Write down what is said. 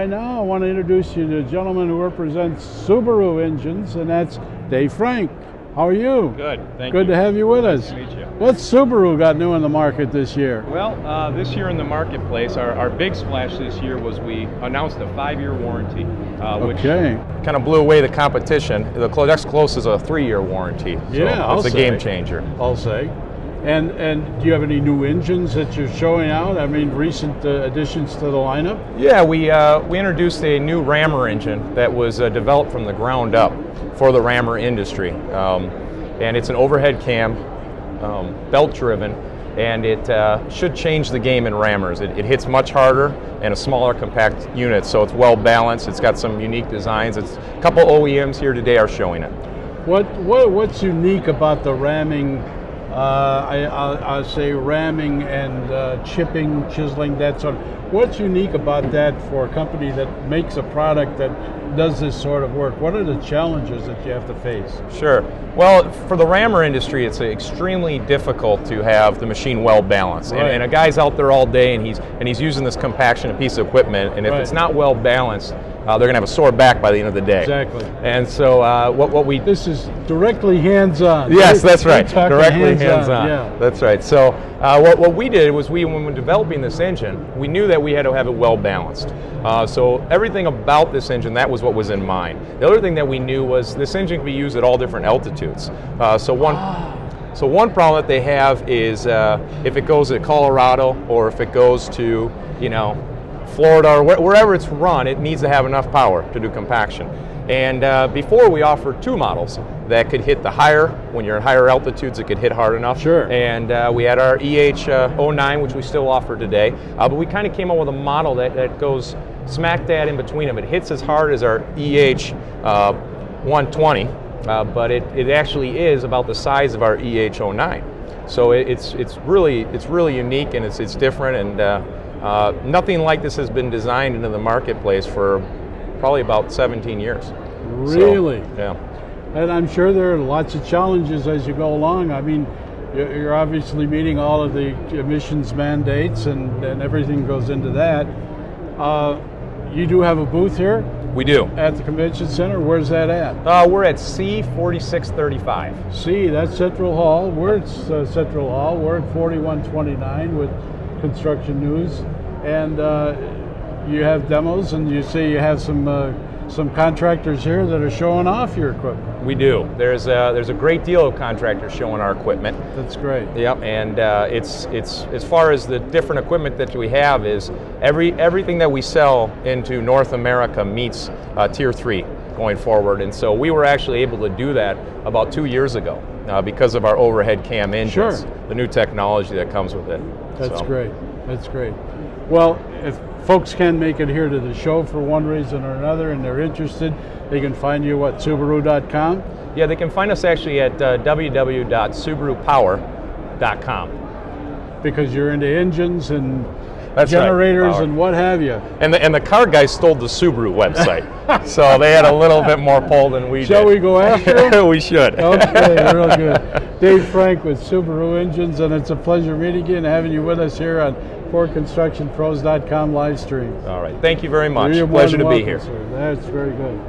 right now I want to introduce you to the gentleman who represents Subaru engines, and that's Dave Frank. How are you? Good, thank you. Good to have you with us. Nice to meet you. What's Subaru got new in the market this year? Well, this year in the marketplace, our big splash this year was we announced a 5-year warranty, which kind of blew away the competition. The next closest is a 3-year warranty. So yeah, it's a game changer. I'll say. And do you have any new engines that you're showing out? I mean, recent additions to the lineup? Yeah, we introduced a new rammer engine that was developed from the ground up for the rammer industry. And it's an overhead cam, belt driven, and it should change the game in rammers. It hits much harder and a smaller compact unit, so it's well balanced. It's got some unique designs. It's a couple OEMs here today are showing it. What's unique about the ramming? I'll say ramming and chipping, chiseling, that sort of. What's unique about that for a company that makes a product that does this sort of work? What are the challenges that you have to face? Sure. Well, for the rammer industry, it's extremely difficult to have the machine well balanced. Right. And a guy's out there all day and he's using this compaction piece of equipment, and if it's not well balanced, they're going to have a sore back by the end of the day. Exactly. And so what we... This is directly hands-on. Yes, that's right. Directly hands-on. Yeah. That's right. So what we did was when we were developing this engine, we knew that we had to have it well balanced. So everything about this engine, that was what was in mind. The other thing that we knew was this engine can be used at all different altitudes. So one problem that they have is if it goes to Colorado or if it goes to, Florida or wherever it's run, it needs to have enough power to do compaction. And before we offered 2 models that could hit the higher, when you're at higher altitudes, it could hit hard enough. Sure. And we had our EH09, which we still offer today, but we kind of came up with a model that goes smack dab in between them. It hits as hard as our EH120, but it actually is about the size of our EH09. So it's really unique, and it's different, and nothing like this has been designed into the marketplace for probably about 17 years. Really? So, yeah. And I'm sure there are lots of challenges as you go along. I mean, you're obviously meeting all of the emissions mandates and everything goes into that. You do have a booth here? We do. At the convention center? Where's that at? We're at C4635. C, that's Central Hall. We're at Central Hall. We're at 4129 with Construction News. And you have demos, and you say you have some contractors here that are showing off your equipment. We do. There's a great deal of contractors showing our equipment. That's great. Yep, and it's as far as the different equipment that we have is everything that we sell into North America meets Tier 3 going forward, and so we were actually able to do that about 2 years ago because of our overhead cam engines, Sure. the new technology that comes with it. That's great. That's great. Well, if folks can make it here to the show for one reason or another and they're interested, they can find you at Subaru.com? Yeah, they can find us actually at www.subarupower.com. Because you're into engines and That's generators right. and what have you. And the car guys stole the Subaru website, so they had a little bit more pull than we did. Shall we go after them? We should. Okay, real good. Dave Frank with Subaru Engines, and it's a pleasure meeting you and having you with us here on FordConstructionPros.com live stream. All right, thank you very much. You're Pleasure to welcome, be here. Sir. That's very good.